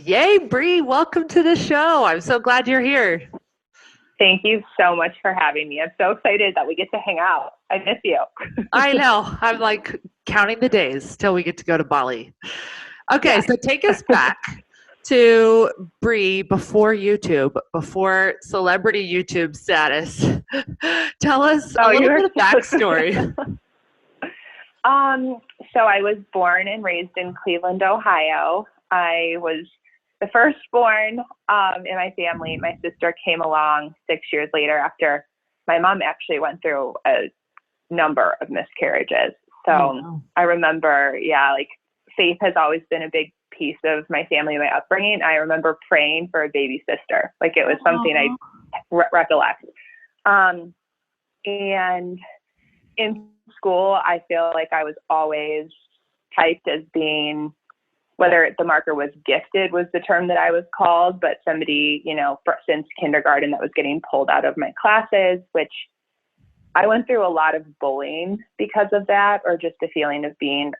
Yay, Bree, welcome to the show. I'm so glad you're here. Thank you so much for having me. I'm so excited that we get to hang out. I miss you. I know. I'm like counting the days till we get to go to Bali. Okay, Yeah. so take us back to Bree before YouTube, before celebrity YouTube status. Tell us a Oh, little you're bit of backstory. um, so I was born and raised in Cleveland, Ohio. I was the firstborn in my family. My sister came along 6 years later after my mom actually went through a number of miscarriages. So Oh, wow. I remember, like faith has always been a big piece of my family, my upbringing. I remember praying for a baby sister. Like it was something I recollect. Um, and in school, I feel like I was always typed as being, whether the marker was gifted was the term that I was called, but somebody, since kindergarten that was getting pulled out of my classes, which I went through a lot of bullying because of that, or just a feeling of being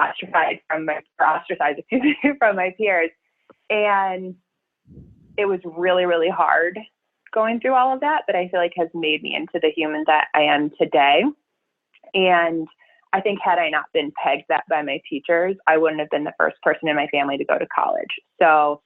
ostracized from my peers. And it was really, really hard going through all of that, but I feel like has made me into the human that I am today. And I think had I not been pegged that by my teachers, I wouldn't have been the first person in my family to go to college. So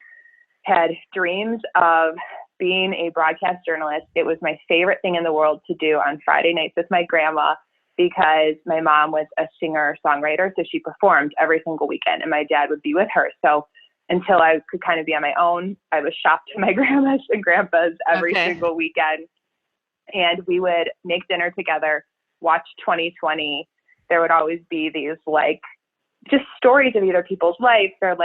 had dreams of being a broadcast journalist. It was my favorite thing in the world to do on Friday nights with my grandma because my mom was a singer-songwriter, so she performed every single weekend, and my dad would be with her. So until I could kind of be on my own, I was shopped to my grandma's and grandpa's every Okay. single weekend, and we would make dinner together, watch 2020. There would always be these just stories of either people's life or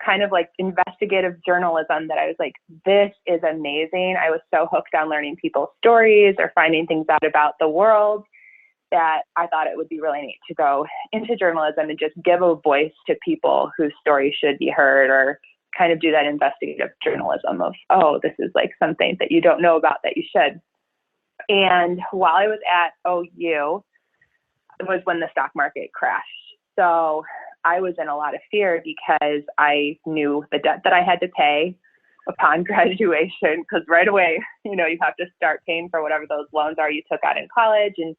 kind of investigative journalism that I was like, this is amazing. I was so hooked on learning people's stories or finding things out about the world that I thought it would be really neat to go into journalism and just give a voice to people whose stories should be heard, or kind of do that investigative journalism of, oh, this is something that you don't know about that you should. And while I was at OU, it was when the stock market crashed. So I was in a lot of fear because I knew the debt that I had to pay upon graduation, because right away, you have to start paying for whatever those loans are you took out in college. And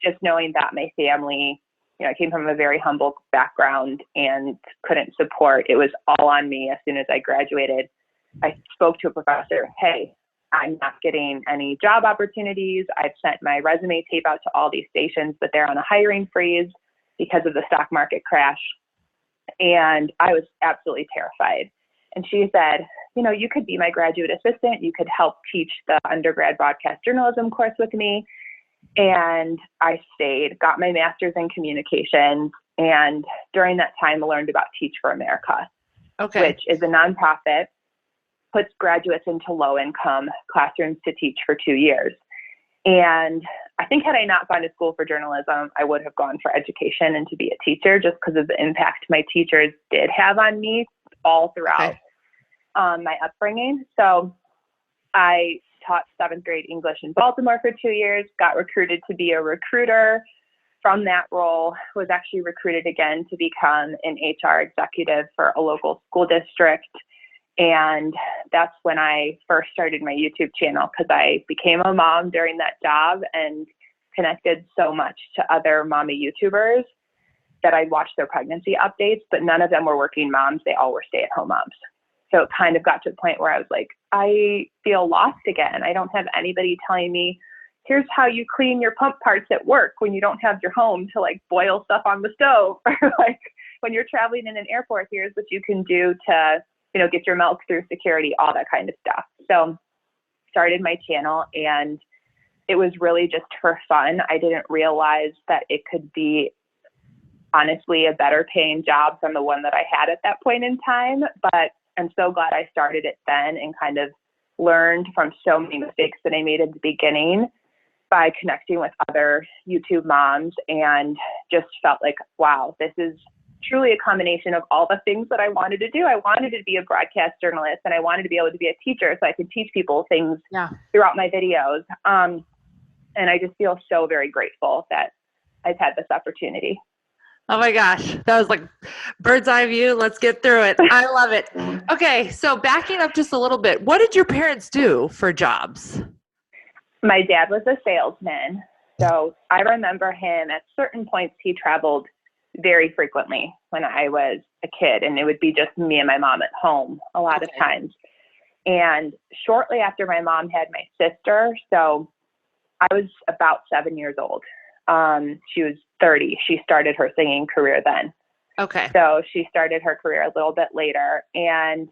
just knowing that my family, I came from a very humble background and couldn't support, it was all on me. As soon as I graduated, I spoke to a professor, hey, I'm not getting any job opportunities. I've sent my resume tape out to all these stations, but they're on a hiring freeze because of the stock market crash. And I was absolutely terrified. And she said, you could be my graduate assistant. You could help teach the undergrad broadcast journalism course with me. And I stayed, got my master's in communications. And during that time, I learned about Teach for America, which is a nonprofit, puts graduates into low-income classrooms to teach for 2 years. And I think had I not gone to school for journalism, I would have gone for education and to be a teacher, just because of the impact my teachers did have on me all throughout my upbringing. So I taught 7th grade English in Baltimore for 2 years, got recruited to be a recruiter. From that role, was actually recruited again to become an HR executive for a local school district. And that's when I first started my YouTube channel, because I became a mom during that job and connected so much to other mommy YouTubers that I watched their pregnancy updates, but none of them were working moms. They all were stay-at-home moms. So it kind of got to a point where I was like, I feel lost again. I don't have anybody telling me, here's how you clean your pump parts at work when you don't have your home to boil stuff on the stove. Or when you're traveling in an airport, here's what you can do to get your milk through security, all that kind of stuff. So started my channel, and it was really just for fun. I didn't realize that it could be honestly a better paying job than the one that I had at that point in time. But I'm so glad I started it then and kind of learned from so many mistakes that I made at the beginning by connecting with other YouTube moms, and just felt like, wow, this is truly a combination of all the things that I wanted to do. I wanted to be a broadcast journalist, and I wanted to be able to be a teacher so I could teach people things throughout my videos. And I just feel so very grateful that I've had this opportunity. Oh my gosh. That was like bird's eye view. Let's get through it. I love it. Okay. So backing up just a little bit, what did your parents do for jobs? My dad was a salesman. So I remember him at certain points, he traveled very frequently when I was a kid, and it would be just me and my mom at home a lot of times. And shortly after my mom had my sister, so I was about 7 years old. She was 30. She started her singing career then. Okay. So she started her career a little bit later, and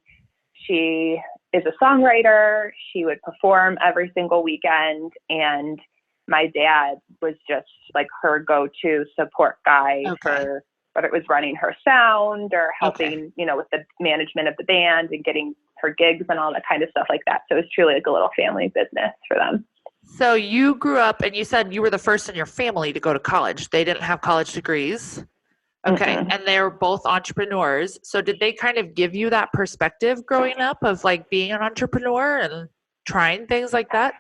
she is a songwriter. She would perform every single weekend, and my dad was just like her go-to support guy for whether it was running her sound or helping, you know, with the management of the band and getting her gigs and all that kind of stuff like that. So it was truly like a little family business for them. So you grew up and you said you were the first in your family to go to college. They didn't have college degrees. Okay. Mm-mm. And they were both entrepreneurs. So did they kind of give you that perspective growing up of like being an entrepreneur and trying things like that?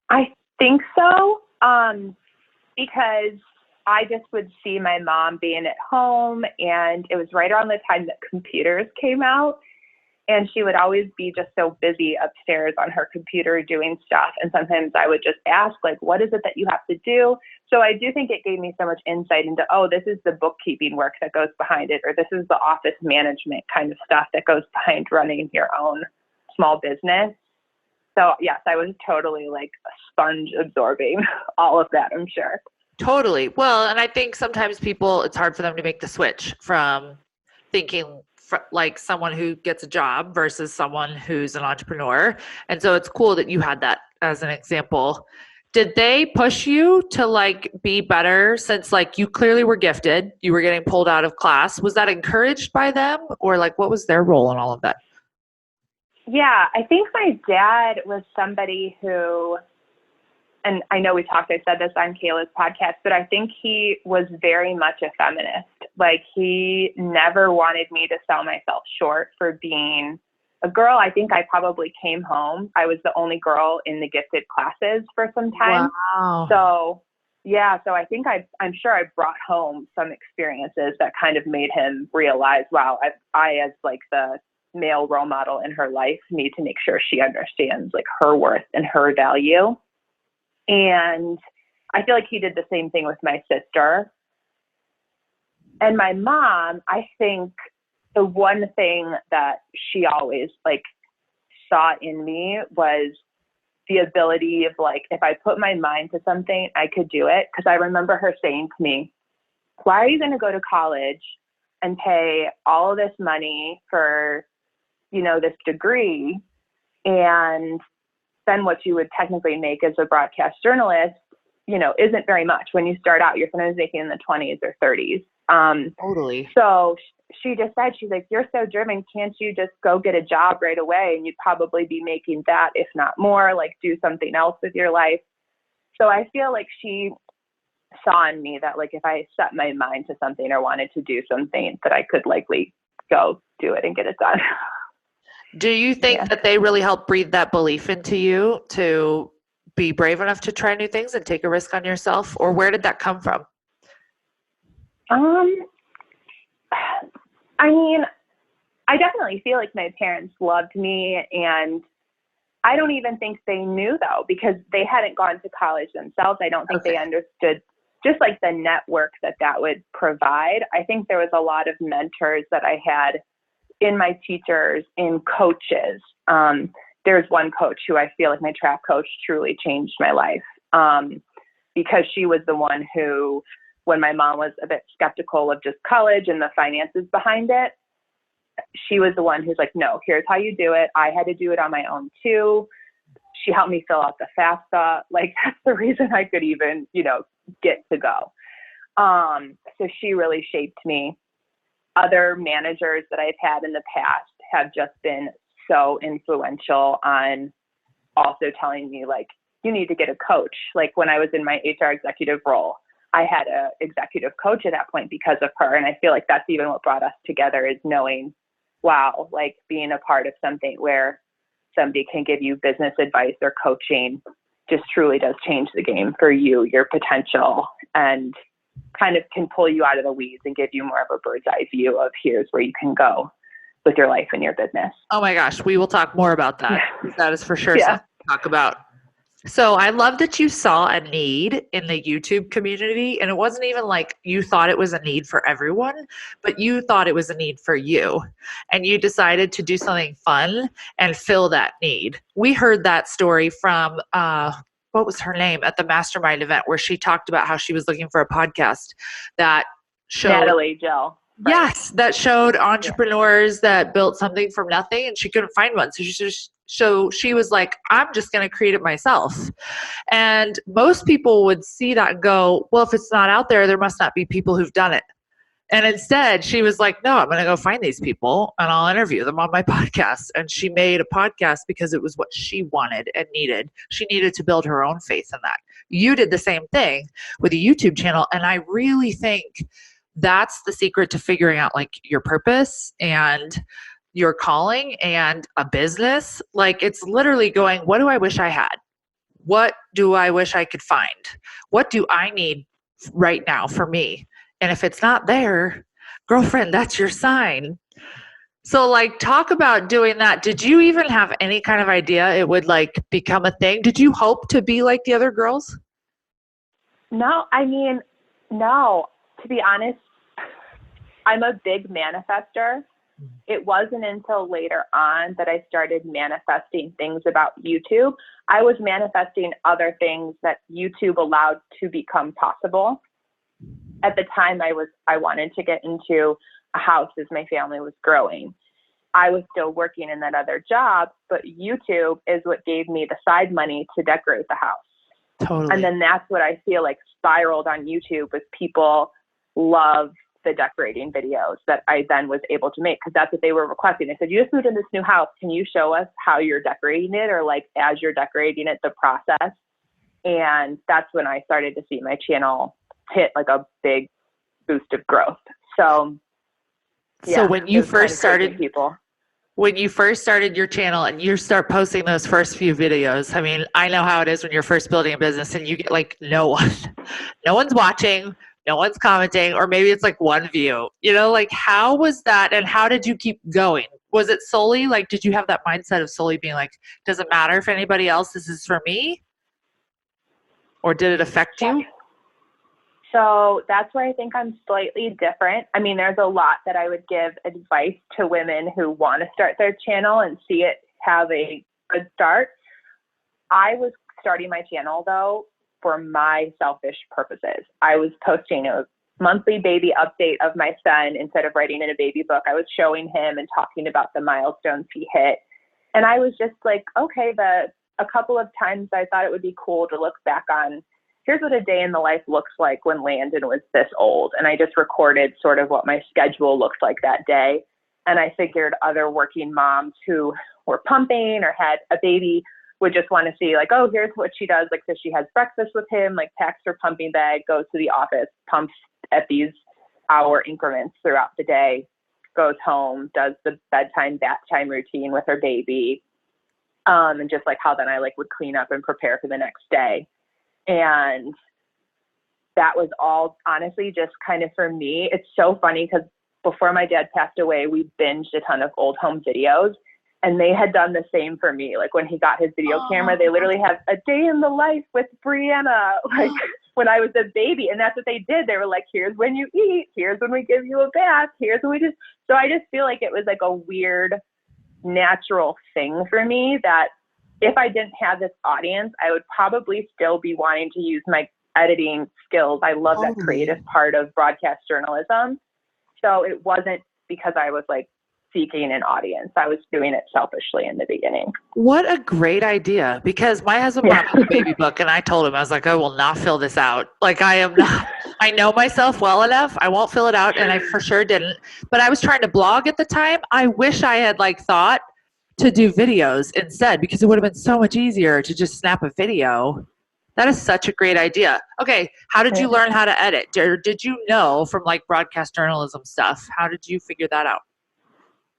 I think so. Because I just would see my mom being at home, and it was right around the time that computers came out. And she would always be just so busy upstairs on her computer doing stuff. And sometimes I would just ask, like, what is it that you have to do? So I do think it gave me so much insight into, oh, this is the bookkeeping work that goes behind it, or this is the office management kind of stuff that goes behind running your own small business. So yes, I was totally like a sponge absorbing all of that, I'm sure. Totally. Well, and I think sometimes people, it's hard for them to make the switch from thinking like someone who gets a job versus someone who's an entrepreneur. And so it's cool that you had that as an example. Did they push you to like be better since like you clearly were gifted, you were getting pulled out of class? Was that encouraged by them, or like what was their role in all of that? Yeah, I think my dad was somebody who, and I know I said this on Kayla's podcast, but I think he was very much a feminist. Like he never wanted me to sell myself short for being a girl. I think I probably came home. I was the only girl in the gifted classes for some time. Wow. So yeah, so I think I'm sure I brought home some experiences that kind of made him realize, wow, I as like the male role model in her life need to make sure she understands like her worth and her value. And I feel like he did the same thing with my sister. And my mom, I think the one thing that she always like saw in me was the ability of like, if I put my mind to something, I could do it. Because I remember her saying to me, why are you going to go to college and pay all of this money for, you know, this degree, and then what you would technically make as a broadcast journalist, you know, isn't very much. When you start out, you're sometimes making in the 20s or 30s. Totally. So she just said, she's like, you're so driven. Can't you just go get a job right away? And you'd probably be making that, if not more, like do something else with your life. So I feel like she saw in me that like, if I set my mind to something or wanted to do something, that I could likely go do it and get it done. Do you think that they really helped breathe that belief into you to be brave enough to try new things and take a risk on yourself? Or where did that come from? I mean, I definitely feel like my parents loved me, and I don't even think they knew though, because they hadn't gone to college themselves. I don't think they understood just like the network that would provide. I think there was a lot of mentors that I had in my teachers, in coaches. There's one coach who I feel like my track coach truly changed my life, because she was the one who, when my mom was a bit skeptical of just college and the finances behind it, she was the one who's like, no, here's how you do it. I had to do it on my own too. She helped me fill out the FAFSA. Like that's the reason I could even, you know, get to go. So she really shaped me. Other managers that I've had in the past have just been so influential on also telling me like, you need to get a coach. Like when I was in my HR executive role, I had a executive coach at that point because of her. And I feel like that's even what brought us together, is knowing, wow, like being a part of something where somebody can give you business advice or coaching just truly does change the game for you, your potential, and kind of can pull you out of the weeds and give you more of a bird's eye view of here's where you can go with your life and your business. Oh my gosh, we will talk more about that. That is for sure Yeah. something to talk about. So I love that you saw a need in the YouTube community, and it wasn't even like you thought it was a need for everyone, but you thought it was a need for you, and you decided to do something fun and fill that need. We heard that story from what was her name at the mastermind event where she talked about how she was looking for a podcast that showed Natalie Jill. Right? Yes, that showed entrepreneurs that built something from nothing, and she couldn't find one. So she was like, I'm just going to create it myself. And most people would see that and go, well, if it's not out there, there must not be people who've done it. And instead, she was like, no, I'm going to go find these people and I'll interview them on my podcast. And she made a podcast because it was what she wanted and needed. She needed to build her own faith in that. You did the same thing with a YouTube channel. And I really think that's the secret to figuring out like your purpose and your calling and a business. Like it's literally going, what do I wish I had? What do I wish I could find? What do I need right now for me? And if it's not there, girlfriend, that's your sign. So like talk about doing that. Did you even have any kind of idea it would like become a thing? Did you hope to be like the other girls? No, I mean, no. To be honest, I'm a big manifester. It wasn't until later on that I started manifesting things about YouTube. I was manifesting other things that YouTube allowed to become possible. At the time, I wanted to get into a house as my family was growing. I was still working in that other job, but YouTube is what gave me the side money to decorate the house. Totally. And then that's what I feel like spiraled on YouTube was people love the decorating videos that I then was able to make because that's what they were requesting. They said, you just moved in this new house. Can you show us how you're decorating it or like as you're decorating it, the process? And that's when I started to see my channel hit like a big boost of growth. So, yeah, so when you first started your channel and you start posting those first few videos, I mean, I know how it is when you're first building a business and you get like no one's watching, no one's commenting, or maybe it's like one view, you know, like how was that and how did you keep going? Was it solely like, did you have that mindset of solely being like, doesn't matter if anybody else, this is for me? Or did it affect you? So that's where I think I'm slightly different. I mean, there's a lot that I would give advice to women who want to start their channel and see it have a good start. I was starting my channel though for my selfish purposes. I was posting a monthly baby update of my son instead of writing in a baby book. I was showing him and talking about the milestones he hit. And I was just like, okay, a couple of times I thought it would be cool to look back on, here's what a day in the life looks like when Landon was this old. And I just recorded sort of what my schedule looked like that day. And I figured other working moms who were pumping or had a baby would just want to see like, oh, here's what she does. Like, so she has breakfast with him, like packs her pumping bag, goes to the office, pumps at these hour increments throughout the day, goes home, does the bedtime, bath time routine with her baby. And just like how then I like would clean up and prepare for the next day. And that was all honestly just kind of for me. It's so funny because before my dad passed away, we binged a ton of old home videos and they had done the same for me. Like when he got his video camera, they literally have a day in the life with Brianna, like when I was a baby. And that's what they did. They were like, here's when you eat, here's when we give you a bath, here's when we just, so I just feel like it was like a weird natural thing for me that if I didn't have this audience, I would probably still be wanting to use my editing skills. I love that creative part of broadcast journalism. So it wasn't because I was like seeking an audience. I was doing it selfishly in the beginning. What a great idea. Because my husband brought me the baby book and I told him, I was like, I will not fill this out. Like I am not, I know myself well enough. I won't fill it out. And I for sure didn't, but I was trying to blog at the time. I wish I had like thought to do videos instead because it would have been so much easier to just snap a video. That is such a great idea. Okay. How did you learn how to edit? Did you know from like broadcast journalism stuff? How did you figure that out?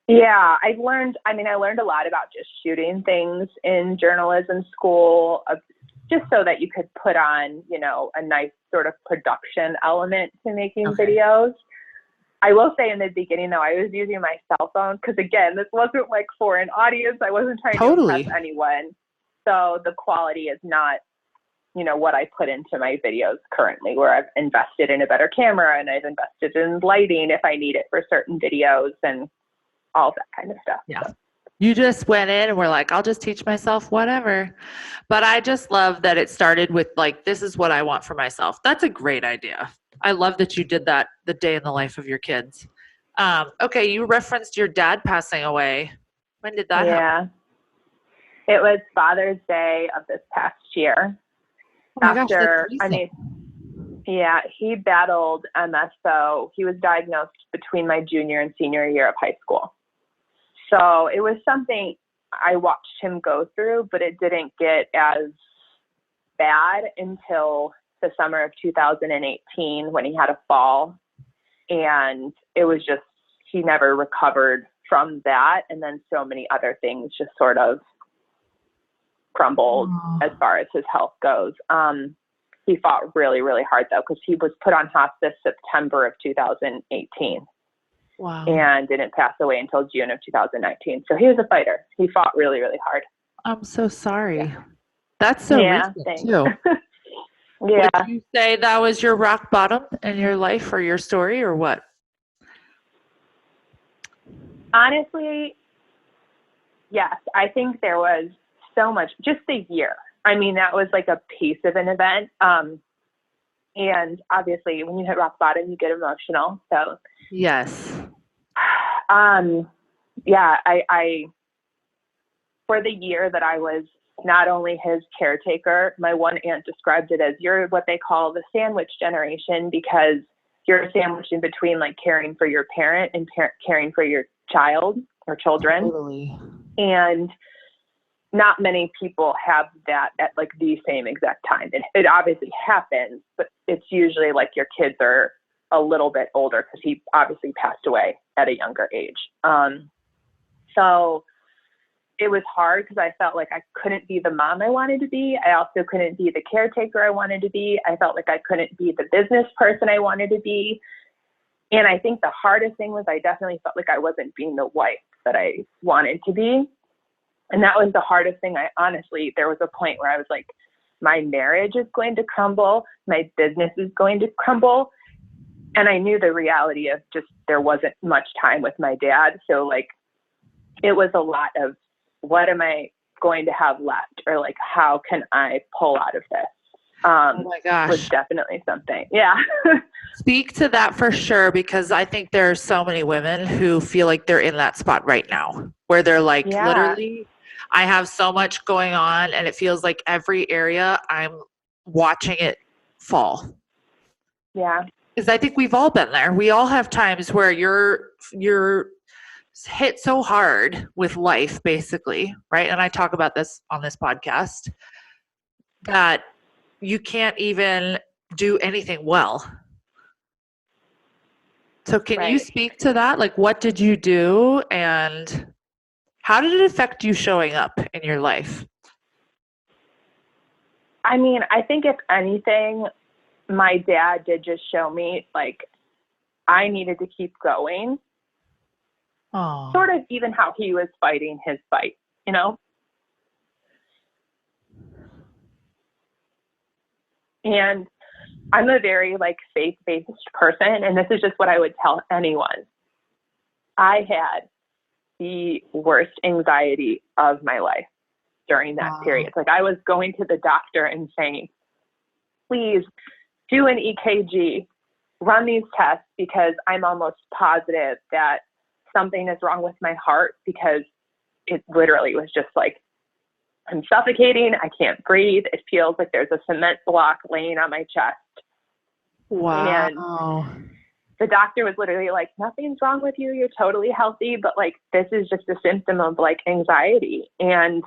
Yeah, I learned a lot about just shooting things in journalism school, just so that you could put on, you know, a nice sort of production element to making Okay. videos. I will say in the beginning, though, I was using my cell phone because, again, this wasn't like for an audience. I wasn't trying Totally. to impress anyone. So the quality is not, you know, what I put into my videos currently, where I've invested in a better camera and I've invested in lighting if I need it for certain videos and all that kind of stuff. Yeah. So. You just went in and were like, I'll just teach myself whatever. But I just love that it started with like, this is what I want for myself. That's a great idea. I love that you did that the day in the life of your kids. Okay, you referenced your dad passing away. When did that happen? Yeah. It was Father's Day of this past year. Oh my gosh, that's recent. Yeah, he battled MS, so he was diagnosed between my junior and senior year of high school. So it was something I watched him go through, but it didn't get as bad until the summer of 2018 when he had a fall. And it was just, he never recovered from that. And then so many other things just sort of crumbled as far as his health goes. He fought really, really hard, though, because he was put on hospice September of 2018. Wow. And didn't pass away until June of 2019. So he was a fighter. He fought really, really hard. I'm so sorry. Yeah. That's so recent, thanks. too. Yeah. Would you say that was your rock bottom in your life or your story or what? Honestly, yes. I think there was so much, just the year. I mean, that was like a piece of an event. And obviously when you hit rock bottom, you get emotional. So yes. Yeah, I for the year that I was not only his caretaker, my one aunt described it as you're what they call the sandwich generation, because you're sandwiched in between like caring for your parent and caring for your child or children. Totally. And not many people have that at like the same exact time. It obviously happens, but it's usually like your kids are a little bit older because he obviously passed away at a younger age. So it was hard because I felt like I couldn't be the mom I wanted to be. I also couldn't be the caretaker I wanted to be. I felt like I couldn't be the business person I wanted to be. And I think the hardest thing was I definitely felt like I wasn't being the wife that I wanted to be. And that was the hardest thing. There was a point where I was like, my marriage is going to crumble. My business is going to crumble. And I knew the reality of just, there wasn't much time with my dad. So like, it was a lot of what am I going to have left? Or like, how can I pull out of this? Oh my gosh. Was definitely something. Yeah. Speak to that for sure, because I think there are so many women who feel like they're in that spot right now where they're like, literally, I have so much going on and it feels like every area I'm watching it fall. Yeah. Because I think we've all been there. We all have times where you're hit so hard with life, basically, right? And I talk about this on this podcast, that you can't even do anything well. So can you speak to that? Like, what did you do and how did it affect you showing up in your life? I mean, I think if anything, my dad did just show me like I needed to keep going. Oh. Sort of even how he was fighting his fight, you know? And I'm a very like faith-based person, and this is just what I would tell anyone. I had the worst anxiety of my life during that period. Like I was going to the doctor and saying, please do an EKG, run these tests, because I'm almost positive that something is wrong with my heart, because it literally was just like, I'm suffocating. I can't breathe. It feels like there's a cement block laying on my chest. Wow. And the doctor was literally like, nothing's wrong with you. You're totally healthy. But like, this is just a symptom of like anxiety. And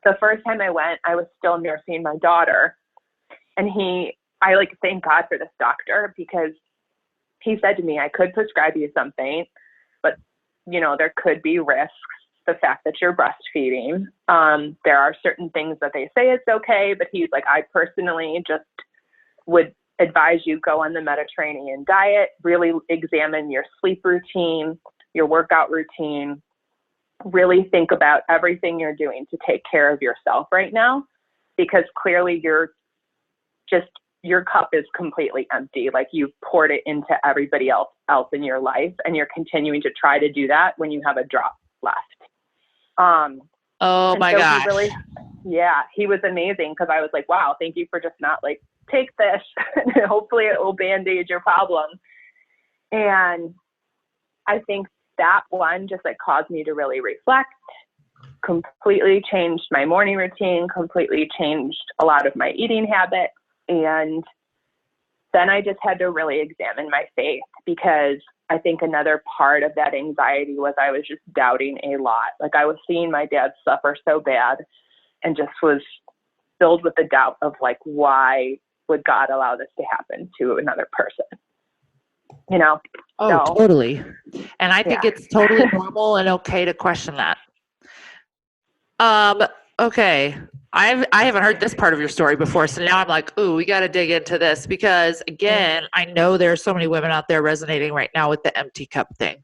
the first time I went, I was still nursing my daughter. And I like thank God for this doctor, because he said to me, I could prescribe you something, but you know, there could be risks. the fact that you're breastfeeding. There are certain things that they say it's okay, but he's like, I personally just would advise you go on the Mediterranean diet, really examine your sleep routine, your workout routine, really think about everything you're doing to take care of yourself right now, because clearly your cup is completely empty. Like you've poured it into everybody else in your life, and you're continuing to try to do that when you have a drop left. Oh my gosh. He was amazing, because I was like, wow, thank you for just not like, take this and hopefully it will band-aid your problem. And I think that one just like caused me to really reflect, completely changed my morning routine, completely changed a lot of my eating habits. And then I just had to really examine my faith, because I think another part of that anxiety was I was just doubting a lot. Like I was seeing my dad suffer so bad, and just was filled with the doubt of like, why would God allow this to happen to another person? You know? Oh, so, totally. And I think it's totally normal and okay to question that. Okay. I haven't heard this part of your story before, so now I'm like, ooh, we got to dig into this, because again, I know there are so many women out there resonating right now with the empty cup thing.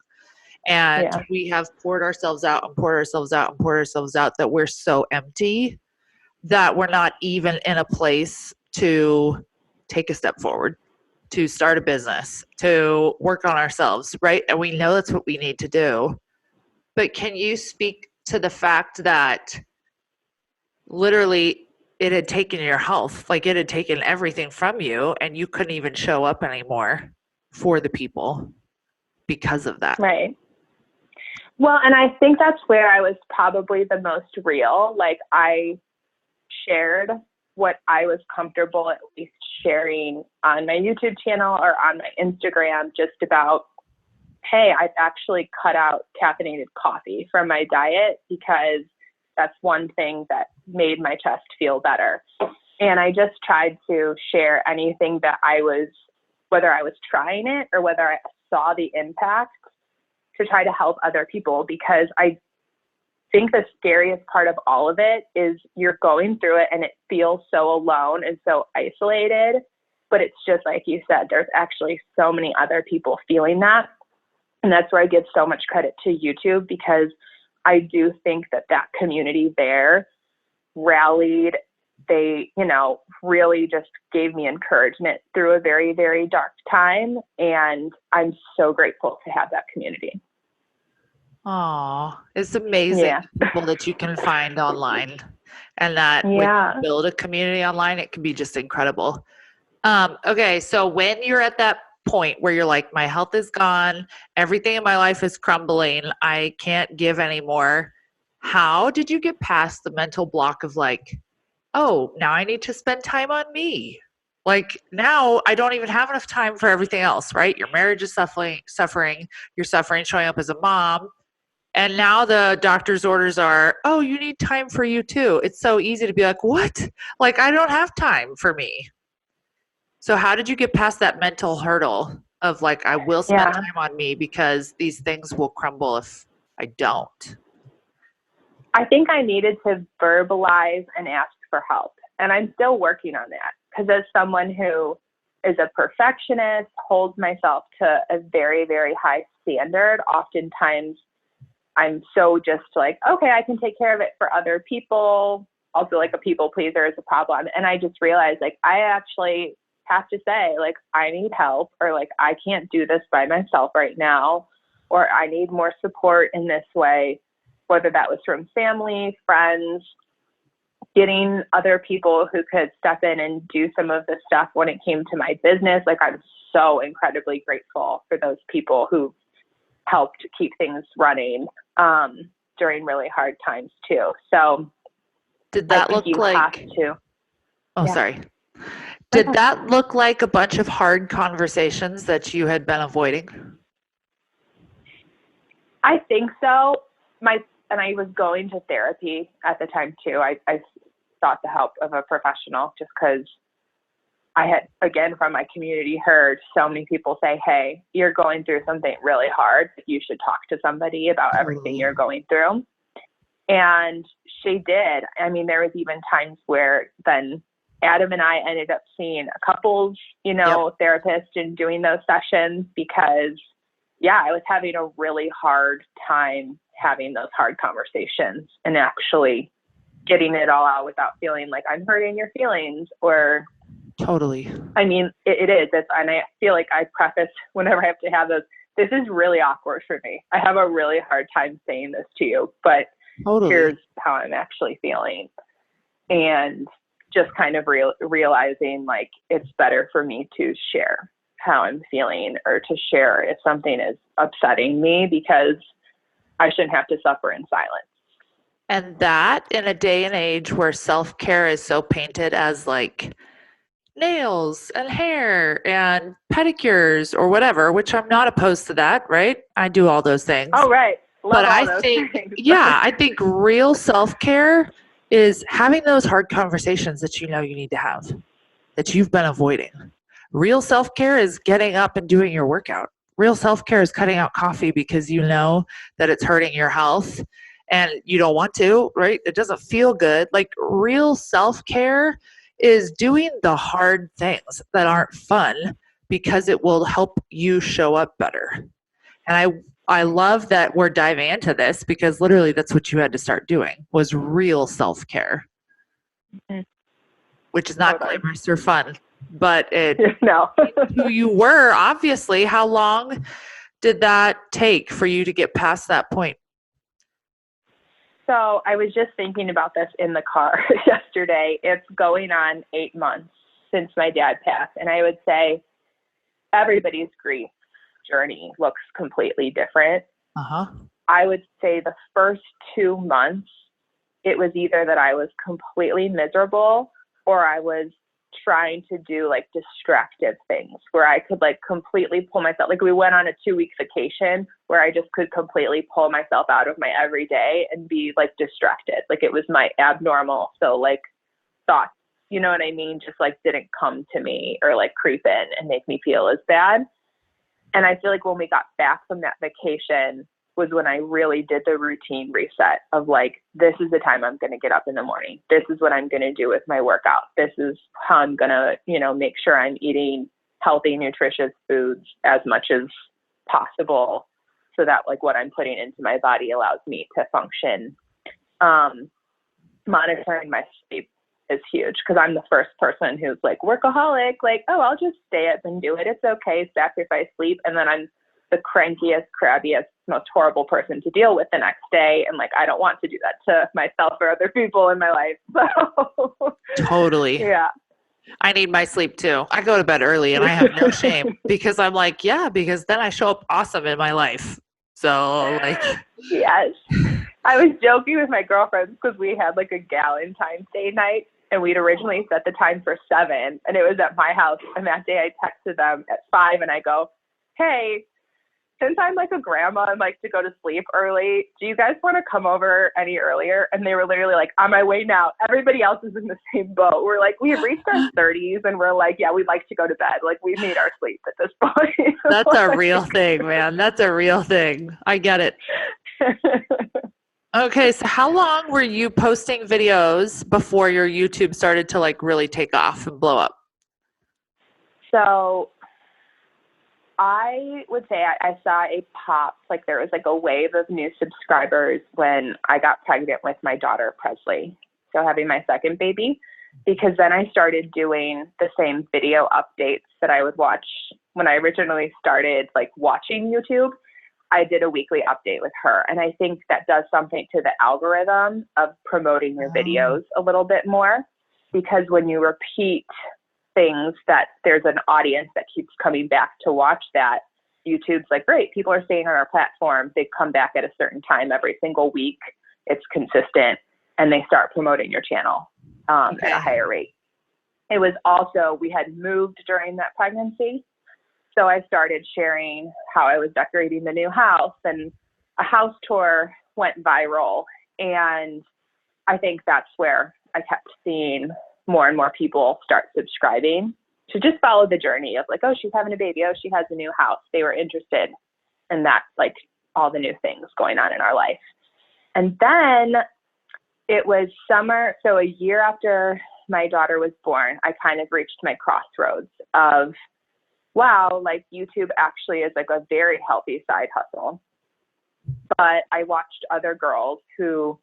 And we have poured ourselves out and poured ourselves out and poured ourselves out, that we're so empty that we're not even in a place to take a step forward, to start a business, to work on ourselves, right? And we know that's what we need to do. But can you speak to the fact that literally it had taken your health, like it had taken everything from you, and you couldn't even show up anymore for the people because of that? Right. Well, and I think that's where I was probably the most real. Like I shared what I was comfortable at least sharing on my YouTube channel or on my Instagram, just about, hey, I've actually cut out caffeinated coffee from my diet, because that's one thing that made my chest feel better. And I just tried to share anything that I was, whether I was trying it or whether I saw the impact, to try to help other people, because I think the scariest part of all of it is you're going through it and it feels so alone and so isolated. But it's just like you said, there's actually so many other people feeling that. And that's where I give so much credit to YouTube, because I do think that that community there rallied. They, really just gave me encouragement through a very, very dark time. And I'm so grateful to have that community. Oh, it's amazing people that you can find online, and that when you build a community online, it can be just incredible. Okay. So when you're at that point where you're like, my health is gone, everything in my life is crumbling, I can't give anymore, how did you get past the mental block of like, oh, now I need to spend time on me? Like now I don't even have enough time for everything else, right? Your marriage is suffering, you're suffering showing up as a mom. And now the doctor's orders are, oh, you need time for you too. It's so easy to be like, what? Like, I don't have time for me. So how did you get past that mental hurdle of like, I will spend time on me, because these things will crumble if I don't? I think I needed to verbalize and ask for help. And I'm still working on that, because as someone who is a perfectionist, holds myself to a very, very high standard, oftentimes I'm so just like, okay, I can take care of it for other people. Also, like a people pleaser is a problem. And I just realized, like, I actually have to say, like, I need help, or like, I can't do this by myself right now, or I need more support in this way, whether that was from family, friends, getting other people who could step in and do some of the stuff when it came to my business. Like, I'm so incredibly grateful for those people who helped keep things running during really hard times too. So did that look like, sorry. Did that look like a bunch of hard conversations that you had been avoiding? I think so. And I was going to therapy at the time too. I sought the help of a professional, just because I had, again, from my community, heard so many people say, hey, you're going through something really hard. You should talk to somebody about everything you're going through. And she did. I mean, there was even times where then Adam and I ended up seeing a couples, therapist and doing those sessions because, I was having a really hard time having those hard conversations and actually getting it all out without feeling like I'm hurting your feelings or. Totally. I mean, it is. And I feel like I preface whenever I have to have those, this is really awkward for me. I have a really hard time saying this to you, but here's how I'm actually feeling. And just kind of realizing like it's better for me to share how I'm feeling or to share if something is upsetting me because I shouldn't have to suffer in silence. And that in a day and age where self-care is so painted as like nails and hair and pedicures or whatever, which I'm not opposed to that, right? I do all those things. Oh, right. But I think, I think real self-care is having those hard conversations that you need to have, that you've been avoiding. Real self-care is getting up and doing your workout. Real self-care is cutting out coffee because you know that it's hurting your health and you don't want to, right? It doesn't feel good. Like real self-care is doing the hard things that aren't fun because it will help you show up better. And I love that we're diving into this because literally that's what you had to start doing was real self-care, which is not glamorous or fun, but it who you were, obviously. How long did that take for you to get past that point? So I was just thinking about this in the car yesterday. It's going on 8 months since my dad passed. And I would say everybody's grief journey looks completely different. I would say the first 2 months, it was either that I was completely miserable or I was trying to do like distractive things where I could like completely pull myself. Like we went on a 2-week vacation where I just could completely pull myself out of my everyday and be like distracted. Like it was my abnormal. So like thoughts, you know what I mean? Just like didn't come to me or like creep in and make me feel as bad. And I feel like when we got back from that vacation was when I really did the routine reset of like, this is the time I'm going to get up in the morning. This is what I'm going to do with my workout. This is how I'm going to, make sure I'm eating healthy, nutritious foods as much as possible so that like what I'm putting into my body allows me to function. Monitoring my sleep is huge because I'm the first person who's like workaholic, like, oh, I'll just stay up and do it. It's okay. Sacrifice sleep. And then I'm the crankiest, crabbiest, most horrible person to deal with the next day. And like, I don't want to do that to myself or other people in my life. So totally. Yeah. I need my sleep too. I go to bed early and I have no shame because I'm like, because then I show up awesome in my life. So like, yes, I was joking with my girlfriends because we had like a Galentine's Day night and we'd originally set the time for 7 and it was at my house. And that day I texted them at 5 and I go, hey, since I'm like a grandma and like to go to sleep early, do you guys want to come over any earlier? And they were literally like, on my way now. Everybody else is in the same boat. We're like, we've reached our 30s and we're like, yeah, we'd like to go to bed. Like we need our sleep at this point. That's a real thing, man. That's a real thing. I get it. Okay. So how long were you posting videos before your YouTube started to like really take off and blow up? So I would say I saw a pop, like there was like a wave of new subscribers when I got pregnant with my daughter, Presley. So having my second baby, because then I started doing the same video updates that I would watch when I originally started like watching YouTube. I did a weekly update with her. And I think that does something to the algorithm of promoting your videos a little bit more, because when you repeat things that there's an audience that keeps coming back to watch that, YouTube's like, great, people are staying on our platform. They come back at a certain time every single week. It's consistent. And they start promoting your channel at a higher rate. It was also, we had moved during that pregnancy. So I started sharing how I was decorating the new house, and a house tour went viral. And I think that's where I kept seeing more and more people start subscribing to just follow the journey of like, oh, she's having a baby. Oh, she has a new house. They were interested in that, like all the new things going on in our life. And then it was summer. So a year after my daughter was born, I kind of reached my crossroads of, wow, like YouTube actually is like a very healthy side hustle. But I watched other girls who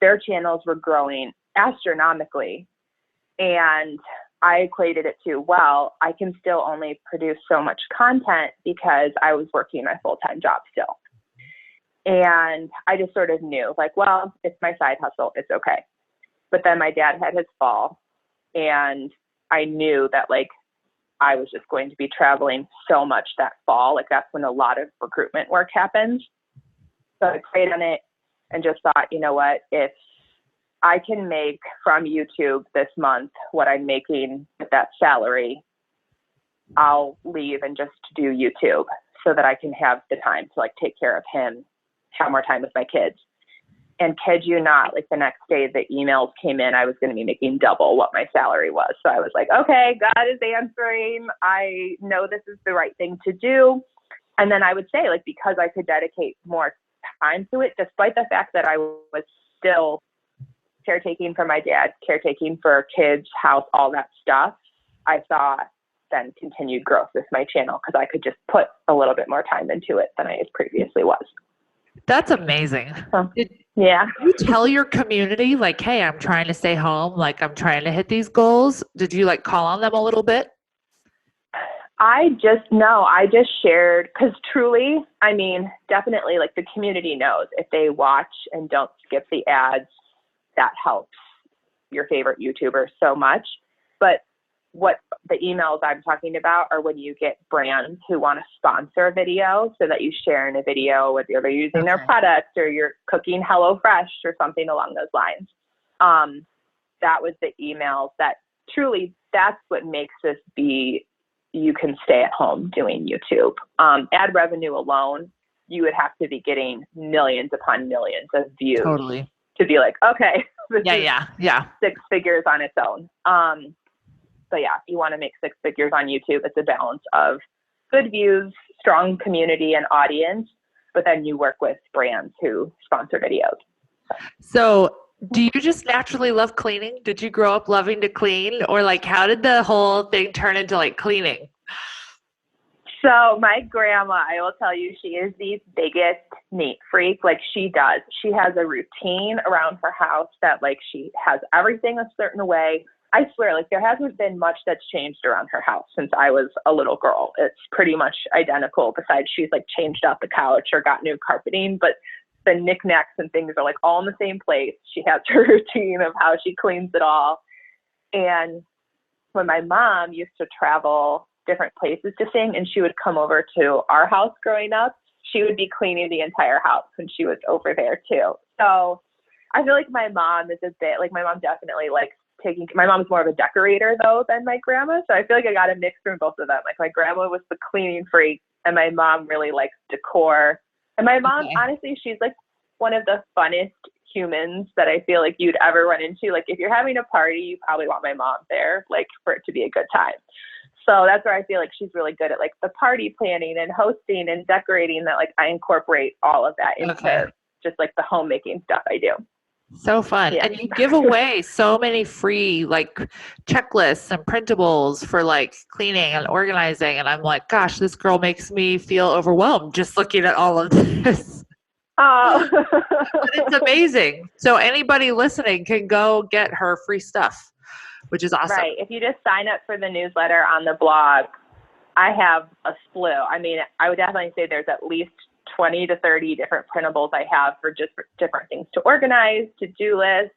their channels were growing astronomically. And I equated it to, well, I can still only produce so much content because I was working my full-time job still. And I just sort of knew, like, well, it's my side hustle. It's okay. But then my dad had his fall, and I knew that, like, I was just going to be traveling so much that fall. Like, that's when a lot of recruitment work happens. So I prayed on it and just thought, you know what, if I can make from YouTube this month what I'm making with that salary, I'll leave and just do YouTube so that I can have the time to like take care of him, have more time with my kids. And kid you not, like the next day the emails came in, I was going to be making double what my salary was. So I was like, okay, God is answering. I know this is the right thing to do. And then I would say, like, because I could dedicate more time to it, despite the fact that I was still caretaking for my dad, caretaking for kids, house, all that stuff, I saw then continued growth with my channel because I could just put a little bit more time into it than I previously was. That's amazing. Yeah. Did you tell your community, like, hey, I'm trying to stay home, like I'm trying to hit these goals? Did you like call on them a little bit? I just shared, because truly, I mean, definitely like the community knows if they watch and don't skip the ads, that helps your favorite YouTuber so much. But what the emails I'm talking about are when you get brands who want to sponsor a video so that you share in a video, whether you're using their product or you're cooking HelloFresh or something along those lines. That was the emails that truly, that's what makes this be, you can stay at home doing YouTube. Ad revenue alone, you would have to be getting millions upon millions of views to be like, okay, this is 6 figures on its own. So yeah, if you want to make 6 figures on YouTube, it's a balance of good views, strong community and audience, but then you work with brands who sponsor videos. So do you just naturally love cleaning? Did you grow up loving to clean, or like how did the whole thing turn into like cleaning? So my grandma, I will tell you, she is the biggest neat freak. Like she has a routine around her house that like she has everything a certain way. I swear, like there hasn't been much that's changed around her house since I was a little girl. It's pretty much identical, besides she's like changed out the couch or got new carpeting, but the knickknacks and things are like all in the same place. She has her routine of how she cleans it all. And when my mom used to travel different places to sing and she would come over to our house growing up, she would be cleaning the entire house when she was over there too. So I feel like my mom is a bit like, my mom definitely likes my mom's more of a decorator though than my grandma. So I feel like I got a mix from both of them. Like my grandma was the cleaning freak and my mom really likes decor. And my mom, honestly, she's like one of the funnest humans that I feel like you'd ever run into. Like if you're having a party, you probably want my mom there, like for it to be a good time. So that's where I feel like she's really good at like the party planning and hosting and decorating, that like I incorporate all of that into just like the homemaking stuff I do. So fun. Yeah. And you give away so many free like checklists and printables for like cleaning and organizing. And I'm like, gosh, this girl makes me feel overwhelmed just looking at all of this. Oh, it's amazing. So anybody listening can go get her free stuff, which is awesome. Right. If you just sign up for the newsletter on the blog, I have a slew. I mean, I would definitely say there's at least 20 to 30 different printables I have for just different things to organize, to-do lists,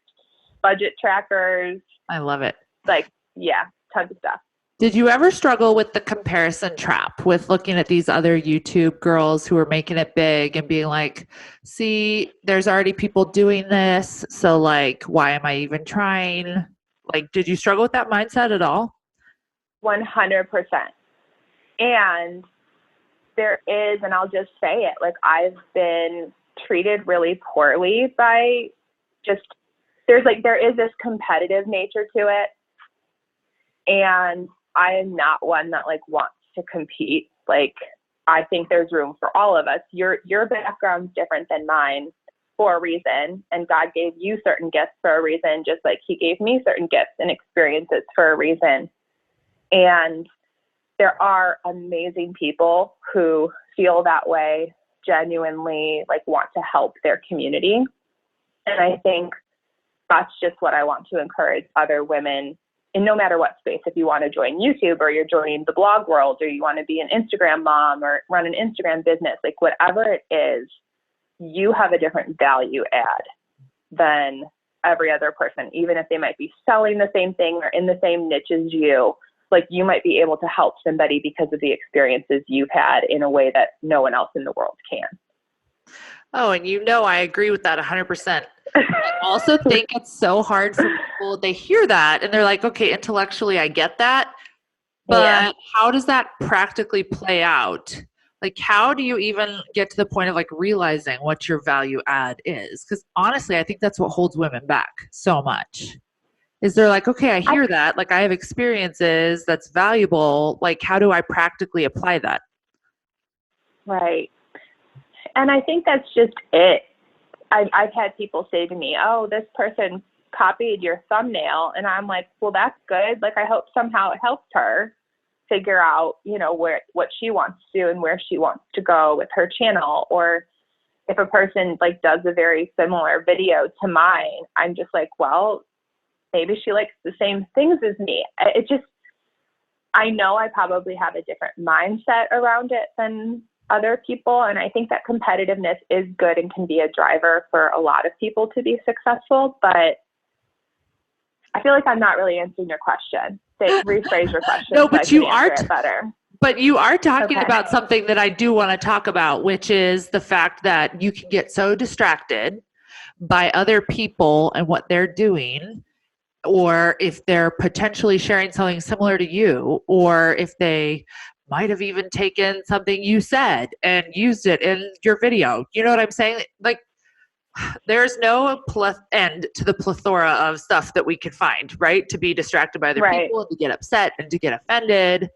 budget trackers. I love it. Like, yeah, tons of stuff. Did you ever struggle with the comparison trap with looking at these other YouTube girls who are making it big and being like, see, there's already people doing this, so like, why am I even trying? Like, did you struggle with that mindset at all? 100%. And there is, and I'll just say it, like I've been treated really poorly by just, there is this competitive nature to it. And I am not one that like wants to compete. Like, I think there's room for all of us. Your background's different than mine. for a reason, and God gave you certain gifts for a reason, just like he gave me certain gifts and experiences for a reason. And there are amazing people who feel that way, genuinely like want to help their community. And I think that's just what I want to encourage other women in, no matter what space. If you want to join YouTube, or you're joining the blog world, or you want to be an Instagram mom or run an Instagram business, like whatever it is, you have a different value add than every other person, even if they might be selling the same thing or in the same niche as you. Like, you might be able to help somebody because of the experiences you've had in a way that no one else in the world can. Oh, and I agree with that 100%. I also think it's so hard for people, they hear that and they're like, okay, intellectually I get that, but how does that practically play out? Like, how do you even get to the point of like realizing what your value add is? Because honestly, I think that's what holds women back so much. Is they're like, okay, I hear that. Like, I have experiences that's valuable. Like, how do I practically apply that? Right. And I think that's just it. I've had people say to me, oh, this person copied your thumbnail. And I'm like, well, that's good. Like, I hope somehow it helps her figure out, what she wants to do and where she wants to go with her channel. Or if a person like does a very similar video to mine, I'm just like, well, maybe she likes the same things as me. I know I probably have a different mindset around it than other people. And I think that competitiveness is good and can be a driver for a lot of people to be successful. But I feel like I'm not really answering your question. Rephrase your question. No, but so you are better. But you are talking about something that I do want to talk about, which is the fact that you can get so distracted by other people and what they're doing, or if they're potentially sharing something similar to you, or if they might have even taken something you said and used it in your video. You know what I'm saying? Like, there's no end to the plethora of stuff that we can find, right? To be distracted by other people and to get upset and to get offended.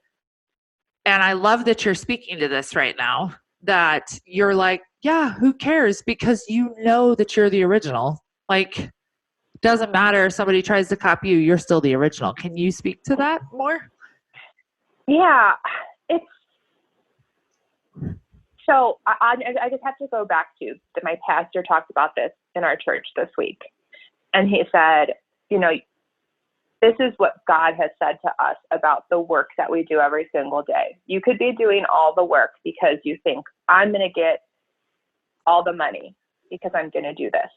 And I love that you're speaking to this right now, that you're like, yeah, who cares? Because you know that you're the original. Like, doesn't matter if somebody tries to copy you, you're still the original. Can you speak to that more? Yeah, so I just have to go back to that. My pastor talked about this in our church this week. And he said, this is what God has said to us about the work that we do every single day. You could be doing all the work because you think, I'm going to get all the money because I'm going to do this.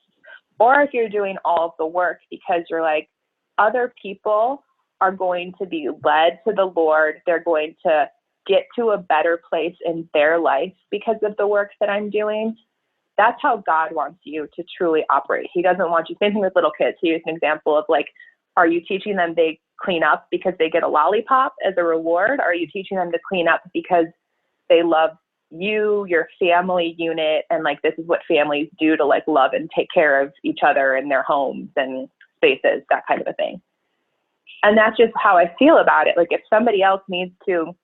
Or if you're doing all of the work because you're like, other people are going to be led to the Lord. They're going to get to a better place in their life because of the work that I'm doing. That's how God wants you to truly operate. He doesn't want you, same thing with little kids. He used an example of like, are you teaching them they clean up because they get a lollipop as a reward? Or are you teaching them to clean up because they love you, your family unit, and like, this is what families do to like love and take care of each other in their homes and spaces, that kind of a thing. And that's just how I feel about it. Like, if somebody else needs to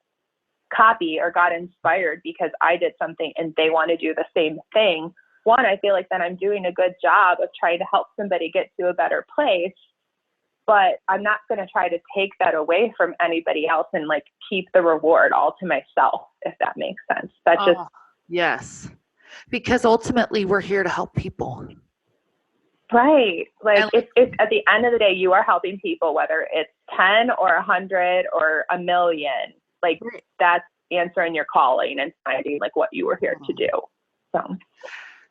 copy or got inspired because I did something and they want to do the same thing, one, I feel like then I'm doing a good job of trying to help somebody get to a better place, but I'm not going to try to take that away from anybody else and like keep the reward all to myself, if that makes sense. That's just. Yes. Because ultimately we're here to help people. Right. Like, if at the end of the day, you are helping people, whether it's 10 or 100 or a million, like that's answering your calling and finding like what you were here to do.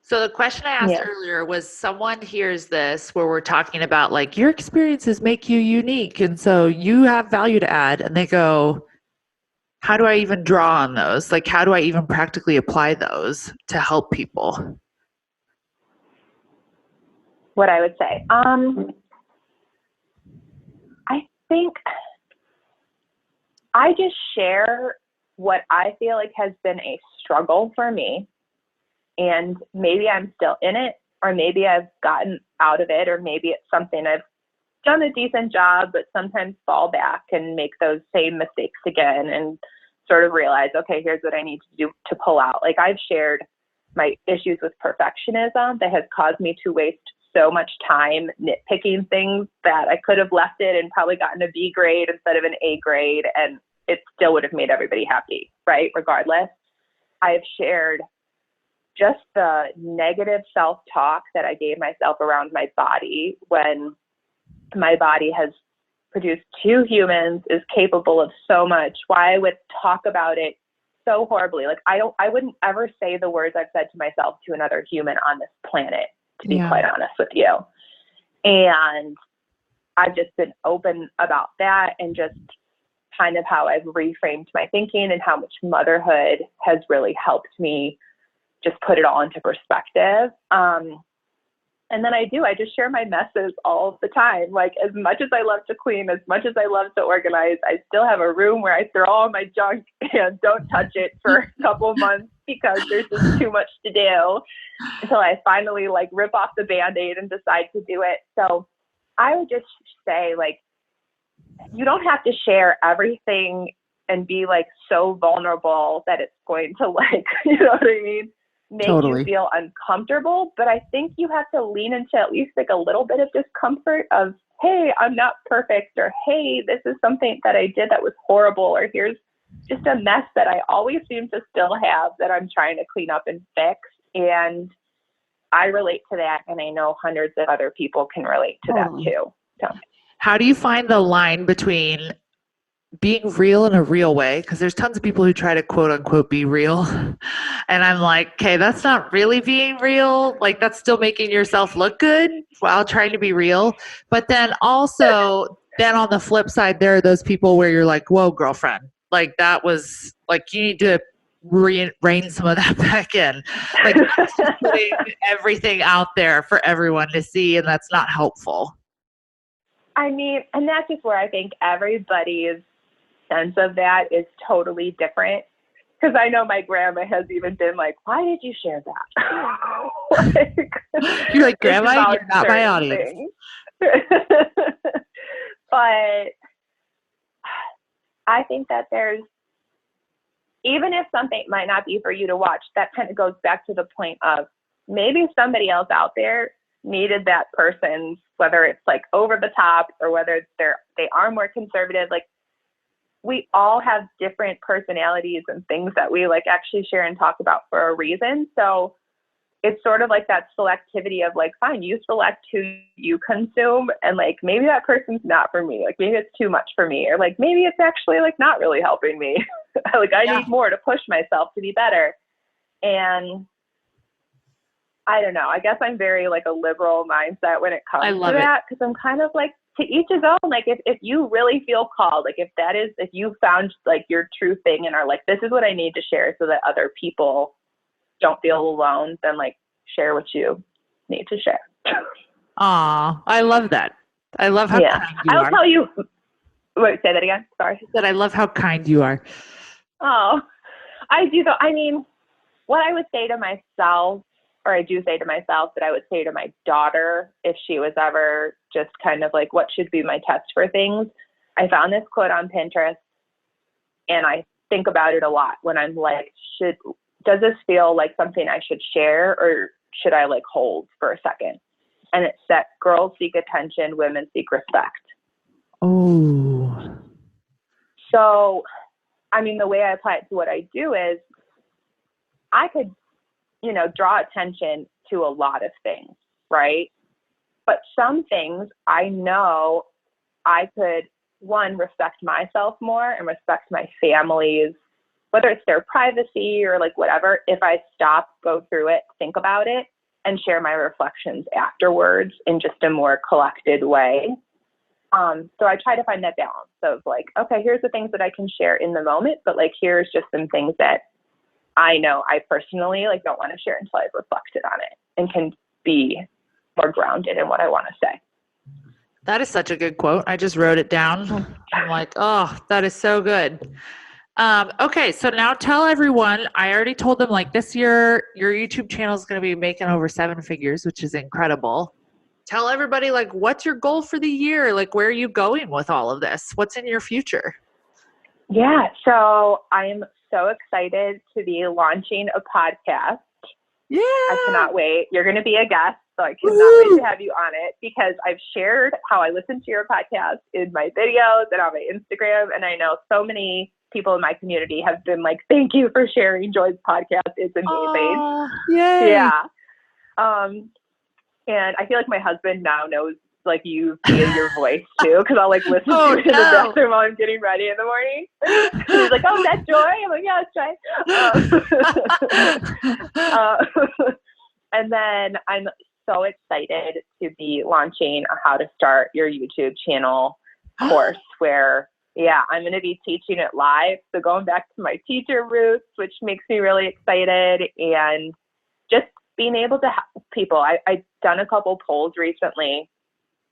So the question I asked earlier was, someone hears this where we're talking about like, your experiences make you unique, and so you have value to add, and they go, how do I even draw on those? Like, how do I even practically apply those to help people? What I would say, I think I just share what I feel like has been a struggle for me. And maybe I'm still in it, or maybe I've gotten out of it, or maybe it's something I've done a decent job, but sometimes fall back and make those same mistakes again and sort of realize, okay, here's what I need to do to pull out. Like, I've shared my issues with perfectionism that has caused me to waste so much time nitpicking things that I could have left it and probably gotten a B grade instead of an A grade, and it still would have made everybody happy, right? Regardless, I've shared just the negative self-talk that I gave myself around my body when my body has produced 2 humans, is capable of so much, why I would talk about it so horribly. Like I wouldn't ever say the words I've said to myself to another human on this planet, to be quite honest with you. And I've just been open about that, and just kind of how I've reframed my thinking and how much motherhood has really helped me just put it all into perspective. And then I just share my messes all the time. Like, as much as I love to clean, as much as I love to organize, I still have a room where I throw all my junk and don't touch it for a couple of months because there's just too much to do until I finally like rip off the Band-Aid and decide to do it. So I would just say, like, you don't have to share everything and be like so vulnerable that it's going to, like, you know what I mean? Make you feel uncomfortable. But I think you have to lean into at least like a little bit of discomfort of, hey, I'm not perfect, or hey, this is something that I did that was horrible, or here's just a mess that I always seem to still have that I'm trying to clean up and fix. And I relate to that, and I know hundreds of other people can relate to that too. So how do you find the line between being real in a real way? Because there's tons of people who try to quote unquote be real. And I'm like, okay, that's not really being real. Like, that's still making yourself look good while trying to be real. But then also, then on the flip side, there are those people where you're like, whoa, girlfriend, like that was like, you need to rein some of that back in. Like, that's just putting everything out there for everyone to see, and that's not helpful. I mean, and that's just where I think everybody's sense of that is totally different. Because I know my grandma has even been like, why did you share that? Like, you're like, Grandma, you're not my audience. But I think that there's, even if something might not be for you to watch, that kind of goes back to the point of maybe somebody else out there needed that person's, whether it's like over the top or whether they are more conservative. Like, we all have different personalities and things that we like actually share and talk about for a reason. So it's sort of like that selectivity of like, fine, you select who you consume, and like, maybe that person's not for me. Like, maybe it's too much for me, or like, maybe it's actually like not really helping me. Like, I need more to push myself to be better. And I don't know, I guess I'm very like a liberal mindset when it comes to that, because I'm kind of like, to each his own. Like, if you really feel called, like if you found like your true thing and are like, this is what I need to share so that other people don't feel alone, then like, share what you need to share. Aw, I love that. I love how kind you are. I'll tell you. Wait, say that again. Sorry. I said I love how kind you are. Oh, I do though. I mean, what I would say to myself, or I do say to myself, that I would say to my daughter if she was ever just kind of like, what should be my test for things? I found this quote on Pinterest, and I think about it a lot when I'm like, does this feel like something I should share, or should I like hold for a second? And it's that girls seek attention, women seek respect. Oh. So, I mean, the way I apply it to what I do is I could, draw attention to a lot of things, right? But some things I know I could, one, respect myself more and respect my family's, whether it's their privacy or like whatever, if I stop, go through it, think about it, and share my reflections afterwards in just a more collected way. So I try to find that balance of like, okay, here's the things that I can share in the moment, but like, here's just some things that I know I personally like don't want to share until I've reflected on it and can be more grounded in what I want to say. That is such a good quote. I just wrote it down. I'm like, oh, that is so good. Okay, so now tell everyone, I already told them like this year, your YouTube channel is going to be making over 7 figures, which is incredible. Tell everybody, like, what's your goal for the year? Like, where are you going with all of this? What's in your future? Yeah, so I am so excited to be launching a podcast. Yeah. I cannot wait. You're going to be a guest, so I cannot wait Woo! to have you on it because I've shared how I listen to your podcast in my videos and on my Instagram. And I know so many people in my community have been like, thank you for sharing Joy's podcast. It's amazing. Yay. Yeah. And I feel like my husband now knows like you via your voice too, because I'll like listen to it in the bathroom while I'm getting ready in the morning. And he's like, "Oh, that's Joy." I'm like, "Yeah, it's Joy." And then I'm so excited to be launching a How to Start Your YouTube Channel course where, I'm going to be teaching it live. So going back to my teacher roots, which makes me really excited, and just being able to help people. I've done a couple polls recently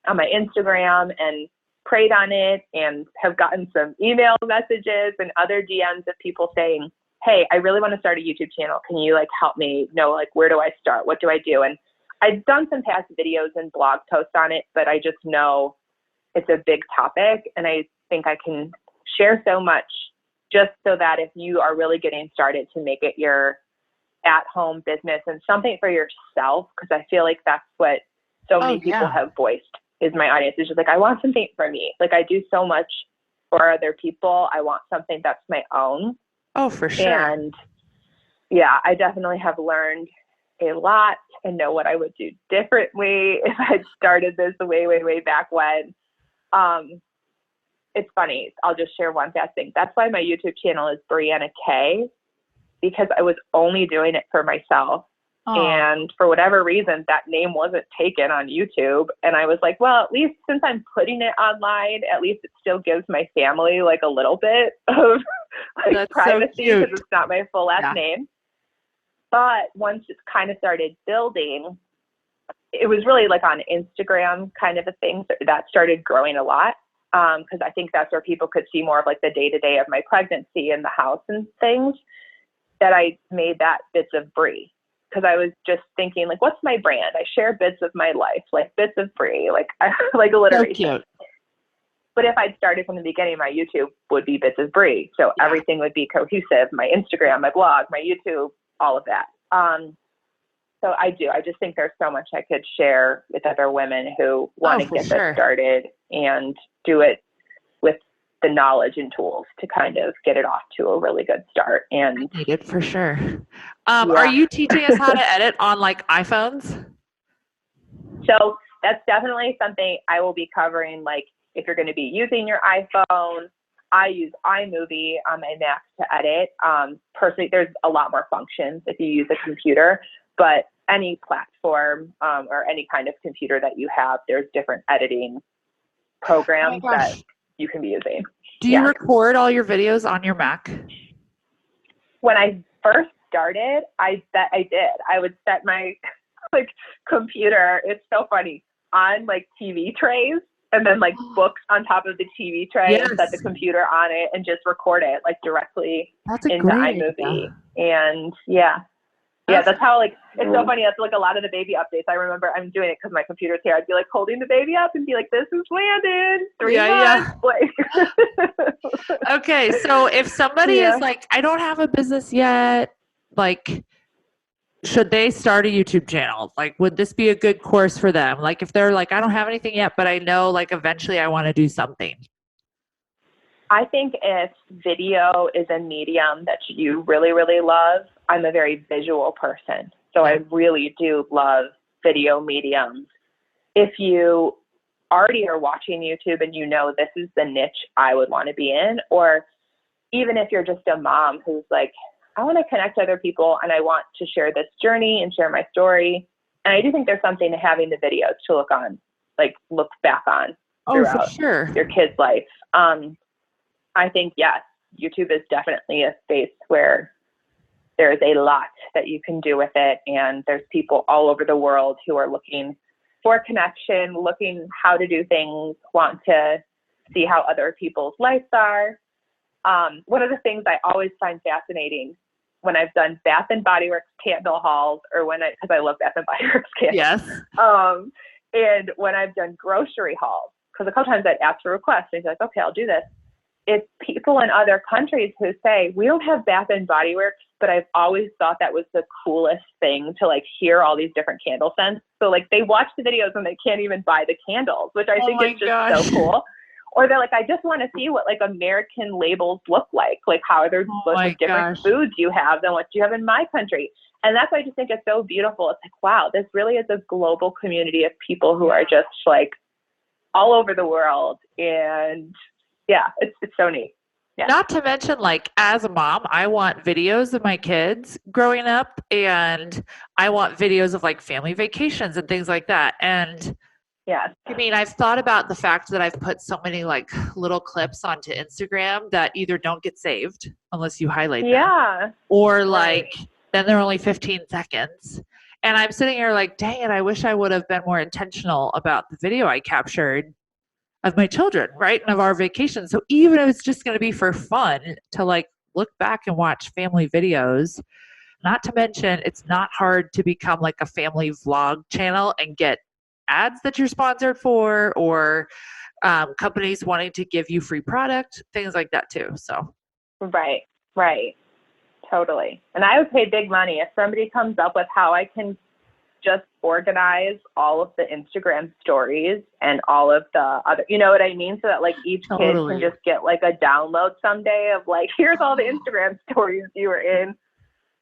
on my Instagram and prayed on it and have gotten some email messages and other DMs of people saying, hey, I really want to start a YouTube channel. Can you like help me know like where do I start? What do I do? And I've done some past videos and blog posts on it, but I just know it's a big topic and I think I can share so much just so that if you are really getting started to make it your at-home business and something for yourself, because I feel like that's what so many people have voiced is my audience is just like, I want something for me. Like I do so much for other people. I want something that's my own. Oh, for sure. And I definitely have learned a lot and know what I would do differently if I'd started this way, way, way back when. It's funny. I'll just share one fast thing. That's why my YouTube channel is Brianna K, because I was only doing it for myself. And for whatever reason, that name wasn't taken on YouTube. And I was like, well, at least since I'm putting it online, at least it still gives my family like a little bit of like privacy because it's not my full last name. But once it kind of started building, it was really like on Instagram kind of a thing that started growing a lot. Because I think that's where people could see more of like the day-to-day of my pregnancy in the house and things, that I made that bits of Brie. Because I was just thinking, like, what's my brand? I share bits of my life, like bits of Brie, like like alliteration. So cute. But if I'd started from the beginning, my YouTube would be bits of Brie. So everything would be cohesive. My Instagram, my blog, my YouTube, all of that. So I just think there's so much I could share with other women who want to get this started and do it with the knowledge and tools to kind of get it off to a really good start. And I need it for sure. Are you teaching us how to edit on like iPhones? So that's definitely something I will be covering. Like if you're going to be using your iPhone, I use iMovie on my Mac to edit. Personally, there's a lot more functions if you use a computer, but any platform or any kind of computer that you have, there's different editing programs that you can be using. Do you record all your videos on your Mac? When I first started, I bet I did. I would set my like computer, it's so funny, on like TV trays and then like books on top of the TV tray and set the computer on it and just record it like directly into iMovie. And that's how like, it's so funny. That's like a lot of the baby updates. I remember I'm doing it because my computer's here. I'd be like holding the baby up and be like, this is landed 3 months. Like, okay. So if somebody is like, I don't have a business yet, like, should they start a YouTube channel? Like, would this be a good course for them? Like, if they're like, I don't have anything yet, but I know like eventually I want to do something. I think if video is a medium that you really, really love, I'm a very visual person. So I really do love video mediums. If you already are watching YouTube and you know this is the niche I would want to be in, or even if you're just a mom who's like, I want to connect to other people and I want to share this journey and share my story. And I do think there's something to having the videos to look back on throughout your kid's life. I think, yes, YouTube is definitely a space where there's a lot that you can do with it. And there's people all over the world who are looking for connection, looking how to do things, want to see how other people's lives are. One of the things I always find fascinating when I've done Bath and Body Works candle hauls, or because I love Bath and Body Works candles. And when I've done grocery hauls, because a couple times I'd ask for requests, and he's like, okay, I'll do this. it's people in other countries who say, we don't have Bath and Body Works, but I've always thought that was the coolest thing to like hear all these different candle scents. So like they watch the videos and they can't even buy the candles, which I think is just so cool. Or they're like, I just want to see what like American labels look like. Like how are there different foods you have than what you have in my country. And that's why I just think it's so beautiful. It's like, wow, this really is a global community of people who are just like all over the world. And yeah, it's so neat. Yeah. Not to mention, like, as a mom, I want videos of my kids growing up, and I want videos of like family vacations and things like that. And yeah, I mean, I've thought about the fact that I've put so many like little clips onto Instagram that either don't get saved unless you highlight them, or like then they're only 15 seconds. And I'm sitting here like, dang it, I wish I would have been more intentional about the video I captured of my children, right? And of our vacation. So even if it's just going to be for fun to like look back and watch family videos, not to mention it's not hard to become like a family vlog channel and get ads that you're sponsored for, or companies wanting to give you free product, things like that too. So right, totally. And I would pay big money if somebody comes up with how I can just organize all of the Instagram stories and all of the other, you know what I mean? So that like each kid can just get like a download someday of like, here's all the Instagram stories you were in.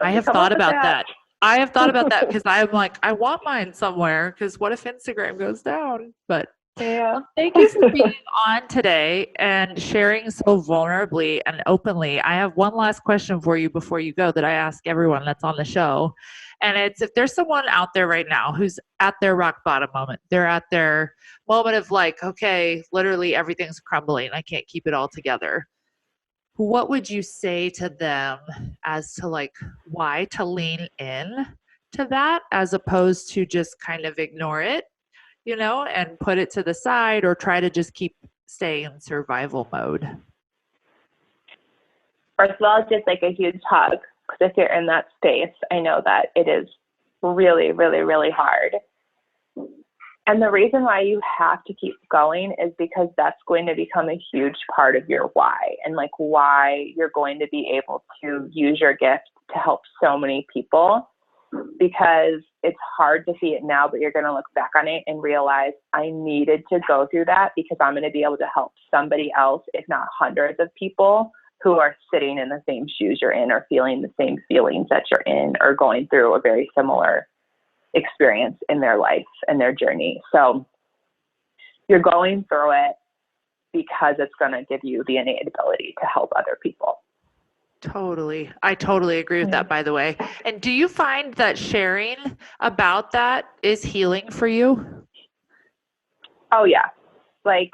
I have thought about that. I have thought about that because I'm like, I want mine somewhere, because what if Instagram goes down? But yeah. Thank you for being on today and sharing so vulnerably and openly. I have one last question for you before you go that I ask everyone that's on the show. And it's, if there's someone out there right now who's at their rock bottom moment, they're at their moment of like, okay, literally everything's crumbling, I can't keep it all together. What would you say to them as to like why to lean in to that as opposed to just kind of ignore it, you know, and put it to the side, or try to just keep staying in survival mode? First of all, just like a huge hug, because if you're in that space, I know that it is really, really, really hard. And the reason why you have to keep going is because that's going to become a huge part of your why, and like why you're going to be able to use your gift to help so many people. Because it's hard to see it now, but you're going to look back on it and realize I needed to go through that because I'm going to be able to help somebody else, if not hundreds of people who are sitting in the same shoes you're in, or feeling the same feelings that you're in, or going through a very similar experience in their life and their journey. So you're going through it because it's going to give you the innate ability to help other people. Totally. I totally agree with that, by the way. And do you find that sharing about that is healing for you? Oh, yeah. Like,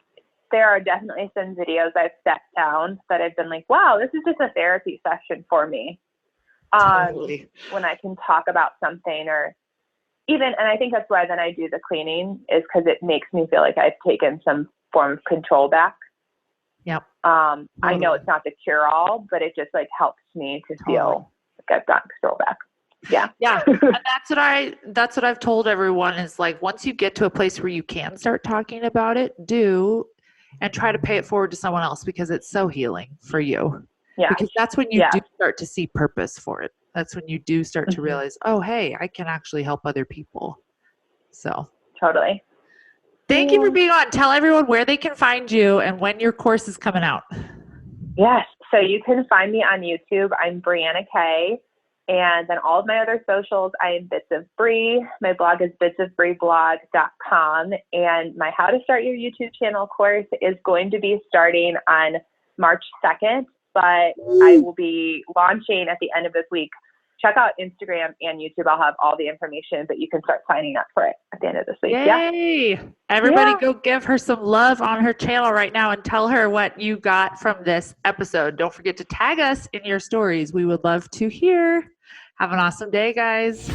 there are definitely some videos I've sat down that I've been like, wow, this is just a therapy session for me. Totally. When I can talk about something, or even, and I think that's why then I do the cleaning, is because it makes me feel like I've taken some form of control back. Yep. I know it's not the cure all, but it just like helps me to feel like I've gotten control back. Yeah. Yeah. And that's what I've told everyone is like, once you get to a place where you can start talking about it, do, and try to pay it forward to someone else, because it's so healing for you. Yeah. Because that's when you do start to see purpose for it. That's when you do start to realize, oh, hey, I can actually help other people. So totally. Thank you for being on. Tell everyone where they can find you and when your course is coming out. Yes. So you can find me on YouTube. I'm Brianna K. And then all of my other socials, I am Bits of Brie. My blog is bitsofbrieblog.com. And my How to Start Your YouTube Channel course is going to be starting on March 2nd, but I will be launching at the end of this week. Check out Instagram and YouTube. I'll have all the information, but you can start signing up for it at the end of this week. Yay! Yeah. Everybody go give her some love on her channel right now and tell her what you got from this episode. Don't forget to tag us in your stories. We would love to hear. Have an awesome day, guys.